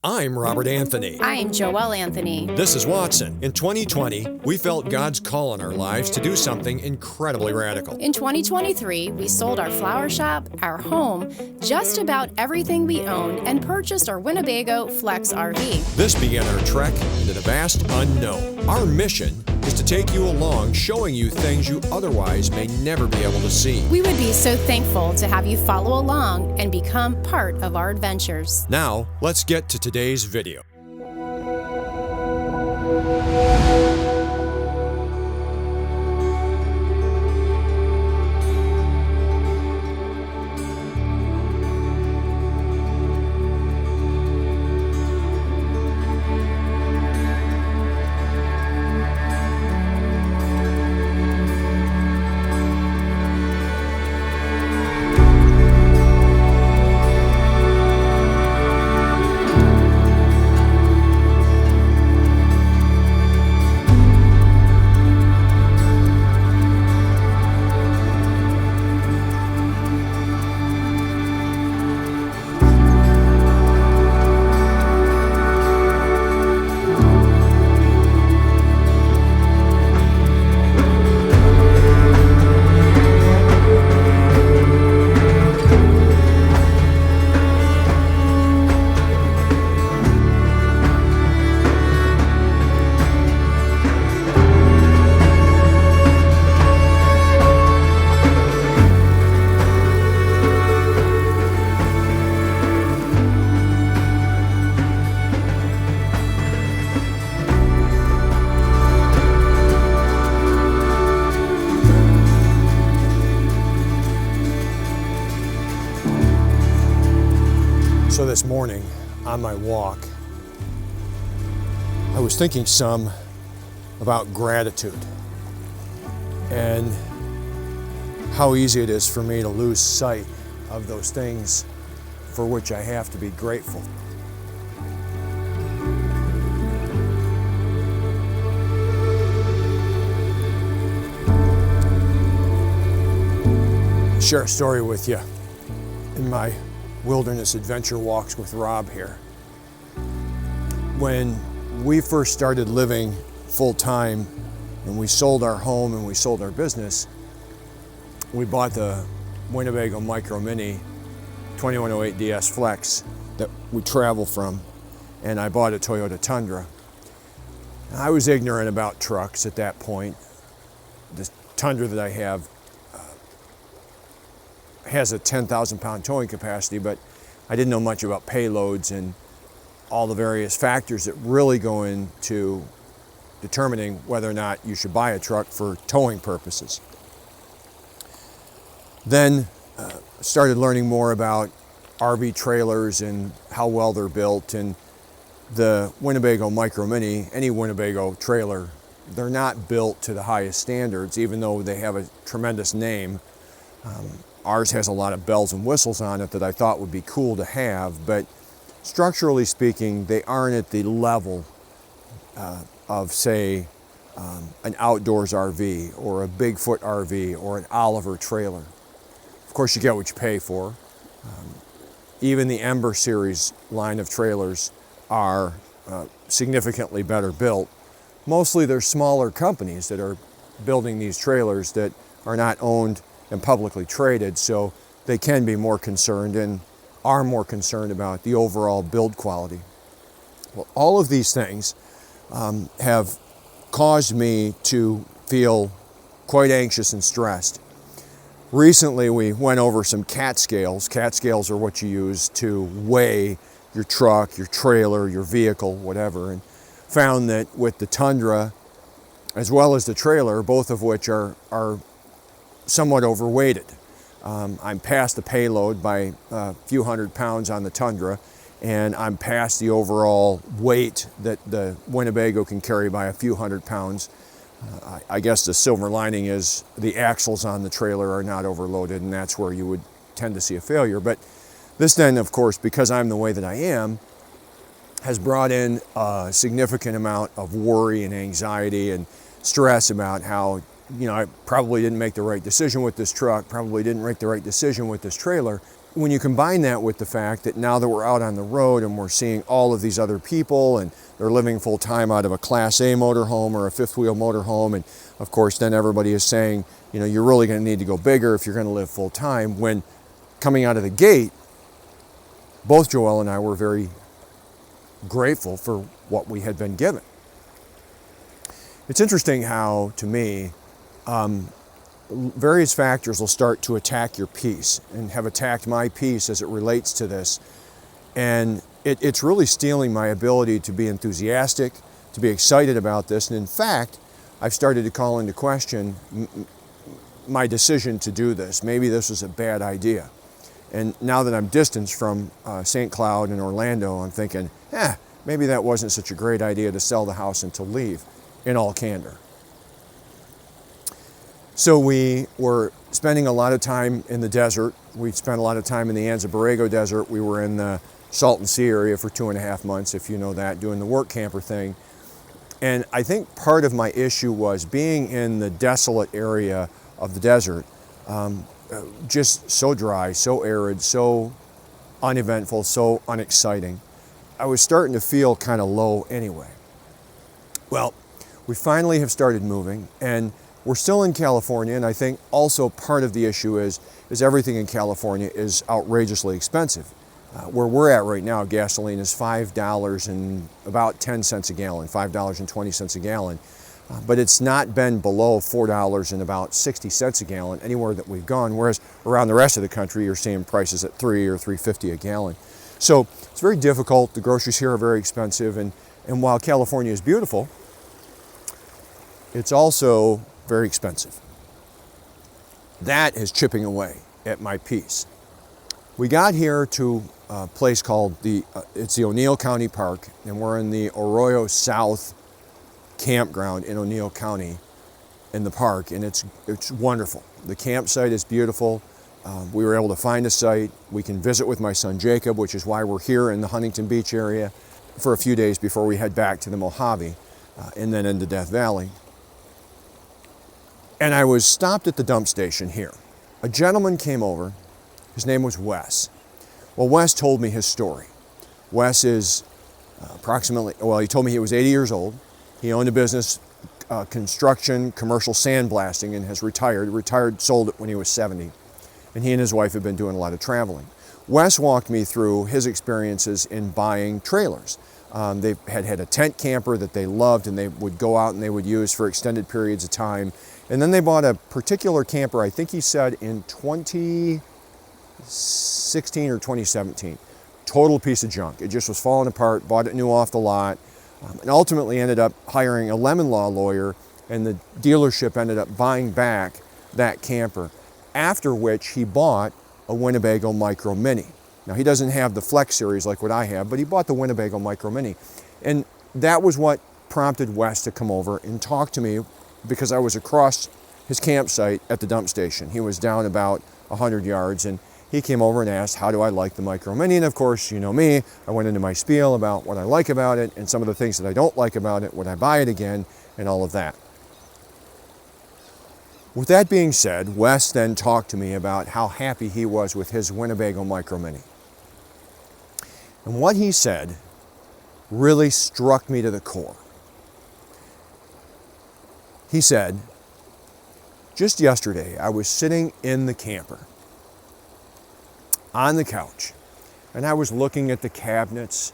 I'm Robert Anthony. I'm Joelle Anthony. This is Watson. In 2020, we felt God's call in our lives to do something incredibly radical. In 2023, we sold our flower shop, our home, just about everything we owned, and purchased our Winnebago Flex RV. This began our trek into the vast unknown. Our mission is to take you along, showing you things you otherwise may never be able to see. We would be so thankful to have you follow along and become part of our adventures. Now, let's get to today's video. So this morning, on my walk, I was thinking some about gratitude and how easy it is for me to lose sight of those things for which I have to be grateful. I'll share a story with you in my wilderness adventure walks with Rob here. When we first started living full-time and we sold our home and we sold our business, we bought the Winnebago Micro Mini 2108 DS Flex that we travel from, and I bought a Toyota Tundra. I was ignorant about trucks at that point. The Tundra that I have has a 10,000 pound towing capacity, but I didn't know much about payloads and all the various factors that really go into determining whether or not you should buy a truck for towing purposes. Then started learning more about RV trailers and how well they're built, and the Winnebago Micro Mini, any Winnebago trailer, they're not built to the highest standards, even though they have a tremendous name. Ours has a lot of bells and whistles on it that I thought would be cool to have, but structurally speaking, they aren't at the level of, say, an outdoors RV or a Bigfoot RV or an Oliver trailer. Of course, you get what you pay for. Even the Ember series line of trailers are significantly better built. Mostly they're smaller companies that are building these trailers that are not owned and publicly traded, so they can be more concerned and are more concerned about the overall build quality. Well, all of these things have caused me to feel quite anxious and stressed. Recently, we went over some CAT scales. CAT scales are what you use to weigh your truck, your trailer, your vehicle, whatever, and found that with the Tundra, as well as the trailer, both of which are somewhat overweighted. I'm past the payload by a few hundred pounds on the Tundra, and I'm past the overall weight that the Winnebago can carry by a few hundred pounds. I guess the silver lining is the axles on the trailer are not overloaded, and that's where you would tend to see a failure. But this then, of course, because I'm the way that I am, has brought in a significant amount of worry and anxiety and stress about how I probably didn't make the right decision with this truck, probably didn't make the right decision with this trailer. when you combine that with the fact that now that we're out on the road and we're seeing all of these other people and they're living full time out of a Class A motorhome or a fifth wheel motorhome, and of course then everybody is saying, you know, you're really going to need to go bigger if you're going to live full time. When coming out of the gate, both Joelle and I were very grateful for what we had been given. It's interesting how, to me, various factors will start to attack your peace and have attacked my peace as it relates to this. And it's really stealing my ability to be enthusiastic, to be excited about this. And in fact, I've started to call into question my decision to do this. Maybe this was a bad idea. And now that I'm distanced from St. Cloud and Orlando, I'm thinking, maybe that wasn't such a great idea to sell the house and to leave, in all candor. So we were spending a lot of time in the desert. We spent a lot of time in the Anza Borrego Desert. We were in the Salton Sea area for 2.5 months, if you know that, doing the work camper thing. And I think part of my issue was being in the desolate area of the desert, just so dry, so arid, so uneventful, so unexciting. I was starting to feel kind of low anyway. Well, we finally have started moving, and we're still in California, and I think also part of the issue is everything in California is outrageously expensive. Where we're at right now, gasoline is $5 and about 10 cents a gallon, $5.20 a gallon. But it's not been below $4 and about 60 cents a gallon anywhere that we've gone, whereas around the rest of the country, you're seeing prices at $3 or $3.50 a gallon. So it's very difficult. The groceries here are very expensive, and while California is beautiful, it's also very expensive. That is chipping away at my peace. We got here to a place called it's the O'Neill County Park, and we're in the Arroyo South campground in O'Neill County in the park, and it's wonderful. The campsite is beautiful. We were able to find a site. We can visit with my son Jacob, which is why we're here in the Huntington Beach area for a few days before we head back to the Mojave and then into Death Valley. And I was stopped at the dump station here. A gentleman came over. His name was Wes. Well, Wes told me his story. Wes is he told me he was 80 years old. He owned a business, construction, commercial sandblasting, and has retired, sold it when he was 70. And he and his wife have been doing a lot of traveling. Wes walked me through his experiences in buying trailers. They had a tent camper that they loved, and they would go out and they would use for extended periods of time. And then they bought a particular camper, I think he said in 2016 or 2017. Total piece of junk. It just was falling apart, bought it new off the lot, and ultimately ended up hiring a lemon law lawyer, and the dealership ended up buying back that camper, after which he bought a Winnebago Micro Mini. Now, he doesn't have the Flex series like what I have, but he bought the Winnebago Micro Mini. And that was what prompted Wes to come over and talk to me, because I was across his campsite at the dump station. He was down about 100 yards, and he came over and asked, how do I like the Micro Mini? And of course, you know me, I went into my spiel about what I like about it and some of the things that I don't like about it, would I buy it again, and all of that. With that being said, Wes then talked to me about how happy he was with his Winnebago Micro Mini. And what he said really struck me to the core. He said, just yesterday, I was sitting in the camper on the couch, and I was looking at the cabinets,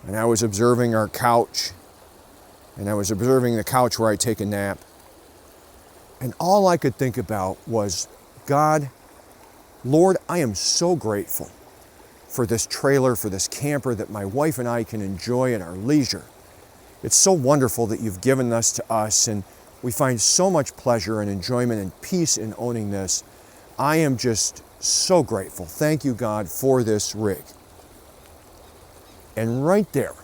and I was observing our couch, and I was observing the couch where I take a nap. And all I could think about was, God, Lord, I am so grateful for this trailer, for this camper that my wife and I can enjoy at our leisure. It's so wonderful that you've given this to us, and we find so much pleasure and enjoyment and peace in owning this. I am just so grateful. Thank you, God, for this rig. And right there,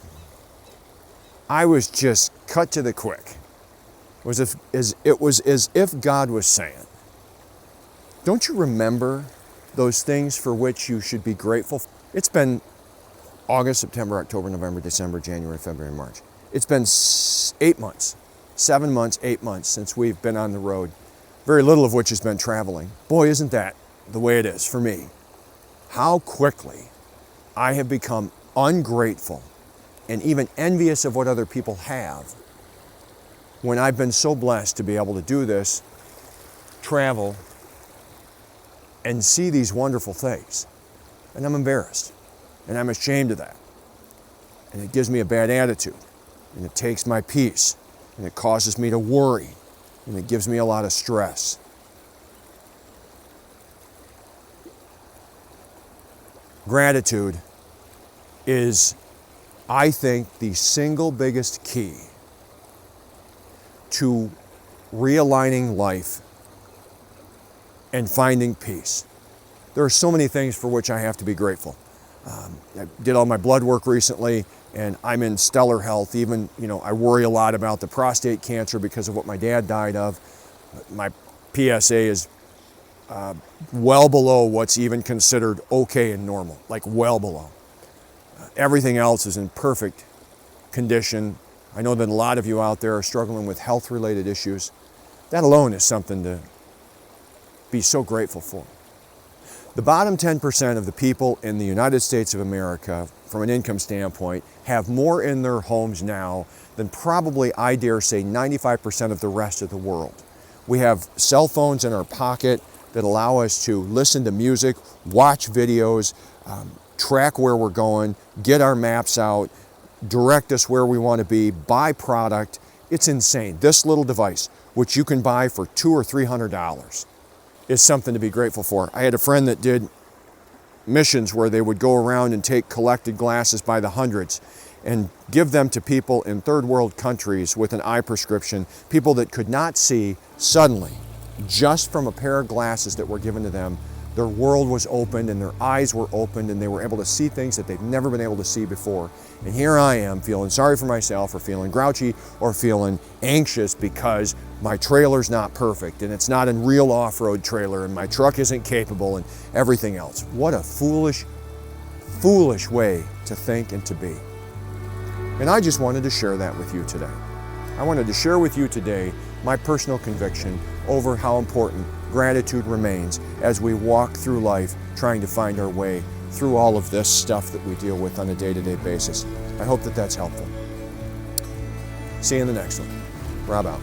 I was just cut to the quick. It was as if God was saying, don't you remember those things for which you should be grateful? It's been August, September, October, November, December, January, February, March. It's been 8 months, 7 months, 8 months since we've been on the road, very little of which has been traveling. Boy, isn't that the way it is for me. how quickly I have become ungrateful and even envious of what other people have when I've been so blessed to be able to do this, travel, and see these wonderful things. And I'm embarrassed, and I'm ashamed of that. And it gives me a bad attitude, and it takes my peace, and it causes me to worry, and it gives me a lot of stress. Gratitude is, I think, the single biggest key to realigning life and finding peace. There are so many things for which I have to be grateful. I did all my blood work recently, and I'm in stellar health. Even, I worry a lot about the prostate cancer because of what my dad died of. My PSA is well below what's even considered okay and normal, like well below. Everything else is in perfect condition. I know that a lot of you out there are struggling with health-related issues. That alone is something to be so grateful for. The bottom 10% of the people in the United States of America, from an income standpoint, have more in their homes now than probably, I dare say, 95% of the rest of the world. We have cell phones in our pocket that allow us to listen to music, watch videos, track where we're going, get our maps out, direct us where we want to be, buy product. It's insane. This little device, which you can buy for $200 or $300, is something to be grateful for. I had a friend that did missions where they would go around and take collected glasses by the hundreds and give them to people in third world countries with an eye prescription, people that could not see. Suddenly, just from a pair of glasses that were given to them, their world was opened and their eyes were opened and they were able to see things that they've never been able to see before. And here I am feeling sorry for myself, or feeling grouchy, or feeling anxious because my trailer's not perfect and it's not a real off-road trailer and my truck isn't capable and everything else. What a foolish, foolish way to think and to be. And I just wanted to share that with you today. I wanted to share with you today my personal conviction over how important gratitude remains as we walk through life trying to find our way through all of this stuff that we deal with on a day-to-day basis. I hope that that's helpful. See you in the next one. Rob out.